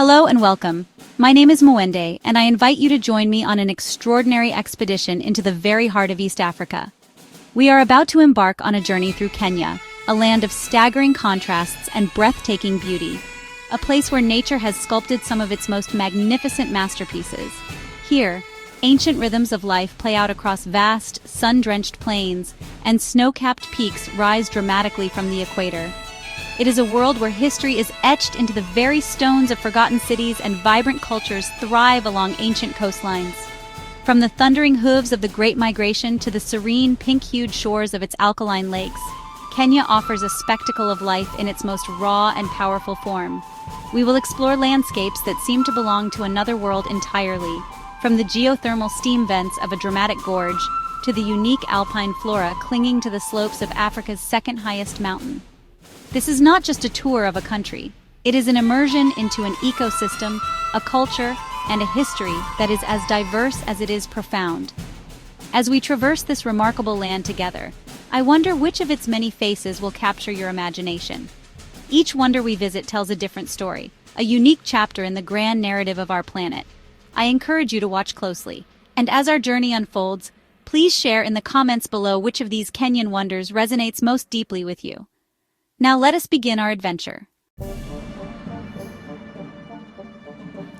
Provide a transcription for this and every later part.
Hello and welcome. My name is Mwende, and I invite you to join me on an extraordinary expedition into the very heart of East Africa. We are about to embark on a journey through Kenya, a land of staggering contrasts and breathtaking beauty, a place where nature has sculpted some of its most magnificent masterpieces. Here, ancient rhythms of life play out across vast, sun-drenched plains, and snow-capped peaks rise dramatically from the equator. It is a world where history is etched into the very stones of forgotten cities and vibrant cultures thrive along ancient coastlines. From the thundering hooves of the Great Migration to the serene, pink-hued shores of its alkaline lakes, Kenya offers a spectacle of life in its most raw and powerful form. We will explore landscapes that seem to belong to another world entirely, from the geothermal steam vents of a dramatic gorge to the unique alpine flora clinging to the slopes of Africa's second highest mountain. This is not just a tour of a country. It is an immersion into an ecosystem, a culture, and a history that is as diverse as it is profound. As we traverse this remarkable land together, I wonder which of its many faces will capture your imagination. Each wonder we visit tells a different story, a unique chapter in the grand narrative of our planet. I encourage you to watch closely, and as our journey unfolds, please share in the comments below which of these Kenyan wonders resonates most deeply with you. Now let us begin our adventure.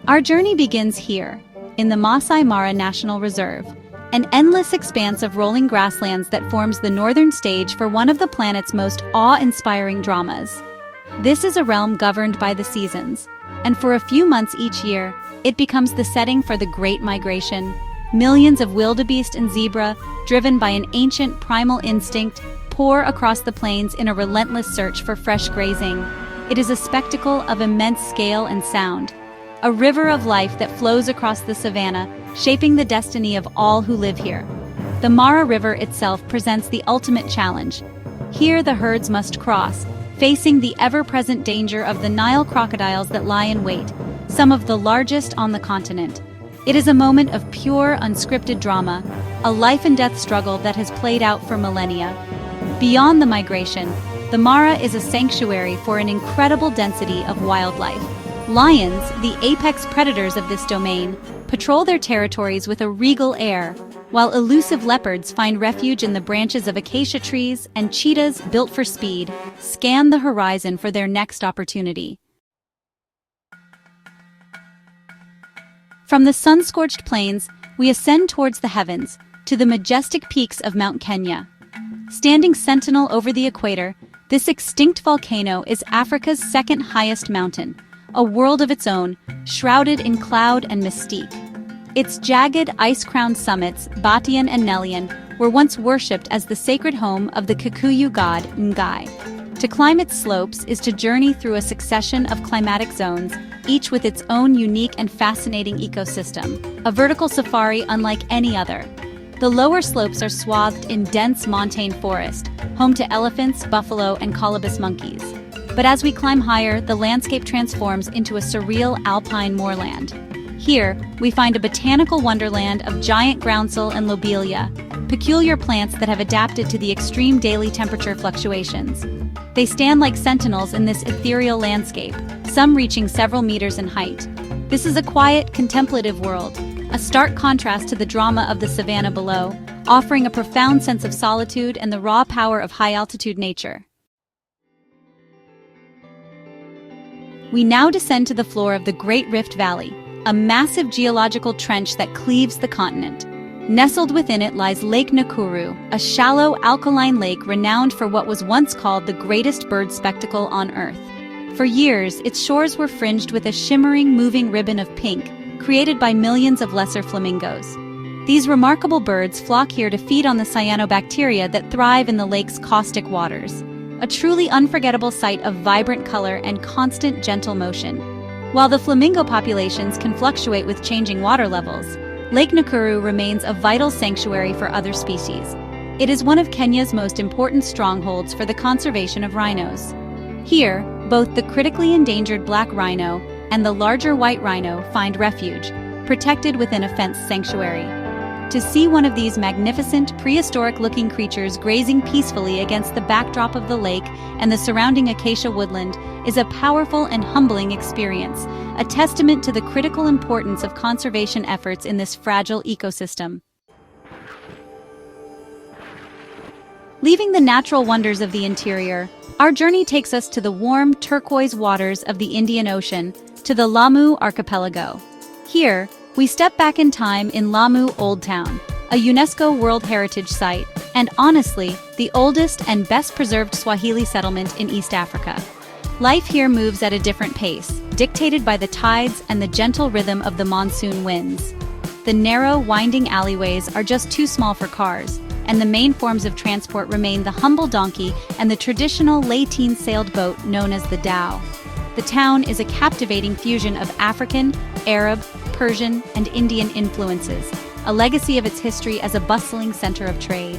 Our journey begins here, in the Masai Mara National Reserve, an endless expanse of rolling grasslands that forms the northern stage for one of the planet's most awe-inspiring dramas. This is a realm governed by the seasons, and for a few months each year, it becomes the setting for the Great Migration. Millions of wildebeest and zebra, driven by an ancient primal instinct, pour across the plains in a relentless search for fresh grazing. It is a spectacle of immense scale and sound, a river of life that flows across the savanna, shaping the destiny of all who live here. The Mara River itself presents the ultimate challenge. Here the herds must cross, facing the ever-present danger of the Nile crocodiles that lie in wait, some of the largest on the continent. It is a moment of pure, unscripted drama, a life-and-death struggle that has played out for millennia. Beyond the migration, the Mara is a sanctuary for an incredible density of wildlife. Lions, the apex predators of this domain, patrol their territories with a regal air, while elusive leopards find refuge in the branches of acacia trees and cheetahs, built for speed, scan the horizon for their next opportunity. From the sun-scorched plains, we ascend towards the heavens, to the majestic peaks of Mount Kenya. Standing sentinel over the equator, this extinct volcano is Africa's second highest mountain, a world of its own, shrouded in cloud and mystique. Its jagged, ice-crowned summits, Batian and Nelian, were once worshipped as the sacred home of the Kikuyu god Ngai. To climb its slopes is to journey through a succession of climatic zones, each with its own unique and fascinating ecosystem, a vertical safari unlike any other. The lower slopes are swathed in dense montane forest, home to elephants, buffalo, and colobus monkeys. But as we climb higher, the landscape transforms into a surreal alpine moorland. Here, we find a botanical wonderland of giant groundsel and lobelia, peculiar plants that have adapted to the extreme daily temperature fluctuations. They stand like sentinels in this ethereal landscape, some reaching several meters in height. This is a quiet, contemplative world, a stark contrast to the drama of the savanna below, offering a profound sense of solitude and the raw power of high-altitude nature. We now descend to the floor of the Great Rift Valley, a massive geological trench that cleaves the continent. Nestled within it lies Lake Nakuru, a shallow, alkaline lake renowned for what was once called the greatest bird spectacle on Earth. For years, its shores were fringed with a shimmering, moving ribbon of pink, created by millions of lesser flamingos. These remarkable birds flock here to feed on the cyanobacteria that thrive in the lake's caustic waters, a truly unforgettable sight of vibrant color and constant, gentle motion. While the flamingo populations can fluctuate with changing water levels, Lake Nakuru remains a vital sanctuary for other species. It is one of Kenya's most important strongholds for the conservation of rhinos. Here, both the critically endangered black rhino and the larger white rhino find refuge, protected within a fenced sanctuary. To see one of these magnificent, prehistoric-looking creatures grazing peacefully against the backdrop of the lake and the surrounding acacia woodland is a powerful and humbling experience, a testament to the critical importance of conservation efforts in this fragile ecosystem. Leaving the natural wonders of the interior, our journey takes us to the warm, turquoise waters of the Indian Ocean, to the Lamu archipelago. Here, we step back in time in Lamu Old Town, a UNESCO World Heritage Site, and honestly, the oldest and best-preserved Swahili settlement in East Africa. Life here moves at a different pace, dictated by the tides and the gentle rhythm of the monsoon winds. The narrow, winding alleyways are just too small for cars, and the main forms of transport remain the humble donkey and the traditional lateen-sailed boat known as the dhow. The town is a captivating fusion of African, Arab, Persian, and Indian influences, a legacy of its history as a bustling center of trade.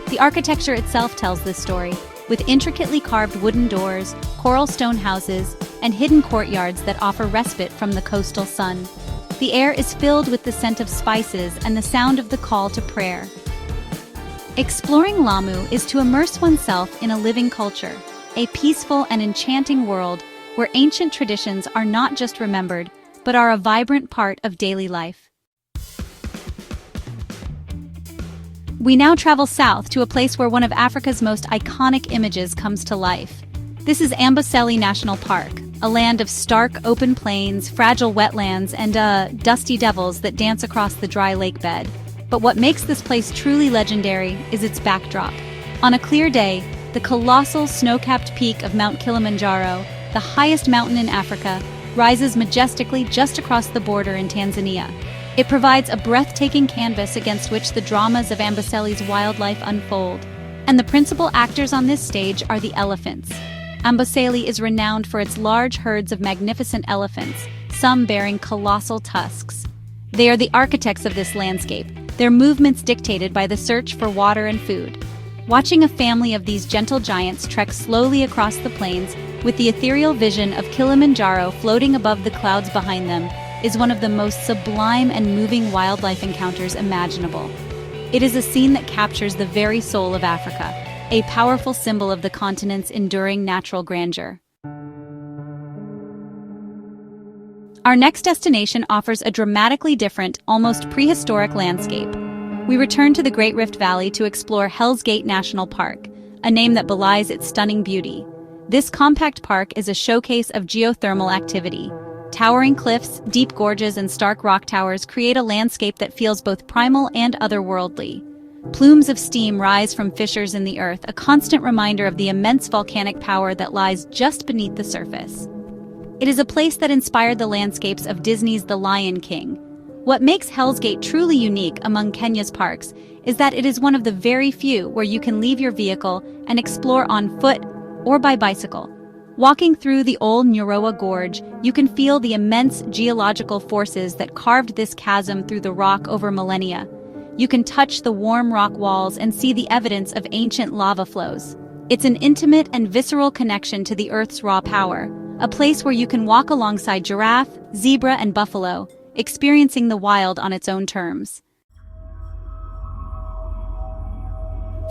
The architecture itself tells this story, with intricately carved wooden doors, coral stone houses, and hidden courtyards that offer respite from the coastal sun. The air is filled with the scent of spices and the sound of the call to prayer. Exploring Lamu is to immerse oneself in a living culture, a peaceful and enchanting world where ancient traditions are not just remembered, but are a vibrant part of daily life. We now travel south to a place where one of Africa's most iconic images comes to life. This is Amboseli National Park, a land of stark open plains, fragile wetlands, and dusty devils that dance across the dry lake bed. But what makes this place truly legendary is its backdrop. On a clear day, the colossal snow-capped peak of Mount Kilimanjaro, the highest mountain in Africa, rises majestically just across the border in Tanzania. It provides a breathtaking canvas against which the dramas of Amboseli's wildlife unfold. And the principal actors on this stage are the elephants. Amboseli is renowned for its large herds of magnificent elephants, some bearing colossal tusks. They are the architects of this landscape, their movements dictated by the search for water and food. Watching a family of these gentle giants trek slowly across the plains, with the ethereal vision of Kilimanjaro floating above the clouds behind them, is one of the most sublime and moving wildlife encounters imaginable. It is a scene that captures the very soul of Africa, a powerful symbol of the continent's enduring natural grandeur. Our next destination offers a dramatically different, almost prehistoric landscape. We return to the Great Rift Valley to explore Hell's Gate National Park, a name that belies its stunning beauty. This compact park is a showcase of geothermal activity. Towering cliffs, deep gorges, and stark rock towers create a landscape that feels both primal and otherworldly. Plumes of steam rise from fissures in the earth, a constant reminder of the immense volcanic power that lies just beneath the surface. It is a place that inspired the landscapes of Disney's The Lion King. What makes Hell's Gate truly unique among Kenya's parks is that it is one of the very few where you can leave your vehicle and explore on foot or by bicycle. Walking through the old Nyaroa Gorge, you can feel the immense geological forces that carved this chasm through the rock over millennia. You can touch the warm rock walls and see the evidence of ancient lava flows. It's an intimate and visceral connection to the Earth's raw power, a place where you can walk alongside giraffe, zebra, and buffalo, experiencing the wild on its own terms.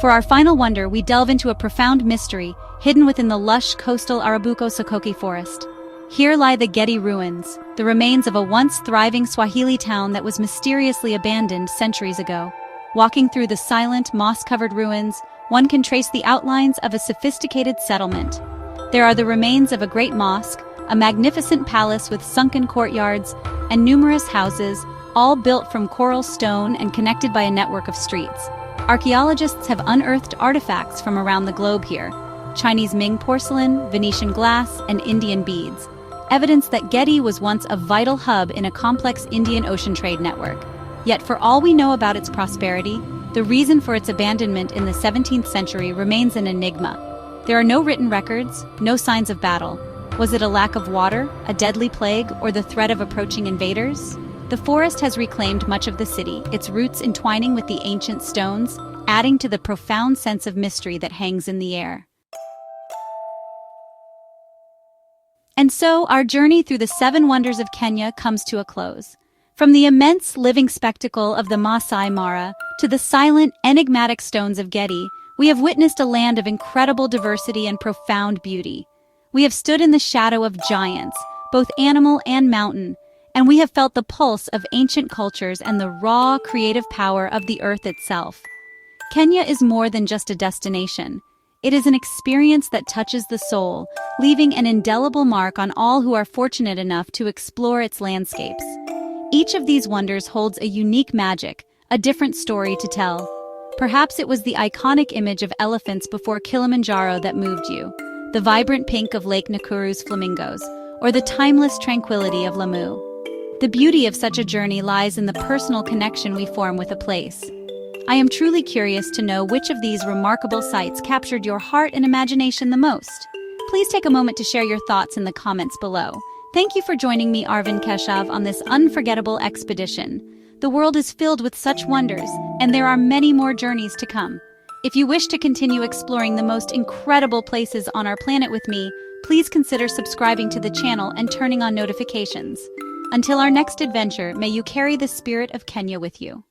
For our final wonder, we delve into a profound mystery hidden within the lush coastal Arabuko-Sokoke forest. Here lie the Gedi ruins, the remains of a once thriving Swahili town that was mysteriously abandoned centuries ago. Walking through the silent, moss-covered ruins, one can trace the outlines of a sophisticated settlement. There are the remains of a great mosque, a magnificent palace with sunken courtyards, and numerous houses, all built from coral stone and connected by a network of streets. Archaeologists have unearthed artifacts from around the globe here: Chinese Ming porcelain, Venetian glass, and Indian beads, evidence that Gedi was once a vital hub in a complex Indian Ocean trade network. Yet for all we know about its prosperity, the reason for its abandonment in the 17th century remains an enigma. There are no written records, no signs of battle. Was it a lack of water, a deadly plague, or the threat of approaching invaders? The forest has reclaimed much of the city, its roots entwining with the ancient stones, adding to the profound sense of mystery that hangs in the air. And so, our journey through the 7 wonders of Kenya comes to a close. From the immense living spectacle of the Masai Mara to the silent, enigmatic stones of Gedi, we have witnessed a land of incredible diversity and profound beauty. We have stood in the shadow of giants, both animal and mountain, and we have felt the pulse of ancient cultures and the raw, creative power of the earth itself. Kenya is more than just a destination. It is an experience that touches the soul, leaving an indelible mark on all who are fortunate enough to explore its landscapes. Each of these wonders holds a unique magic, a different story to tell. Perhaps it was the iconic image of elephants before Kilimanjaro that moved you, the vibrant pink of Lake Nakuru's flamingos, or the timeless tranquility of Lamu. The beauty of such a journey lies in the personal connection we form with a place. I am truly curious to know which of these remarkable sights captured your heart and imagination the most. Please take a moment to share your thoughts in the comments below. Thank you for joining me, Arvind Keshav, on this unforgettable expedition. The world is filled with such wonders, and there are many more journeys to come. If you wish to continue exploring the most incredible places on our planet with me, please consider subscribing to the channel and turning on notifications. Until our next adventure, may you carry the spirit of Kenya with you.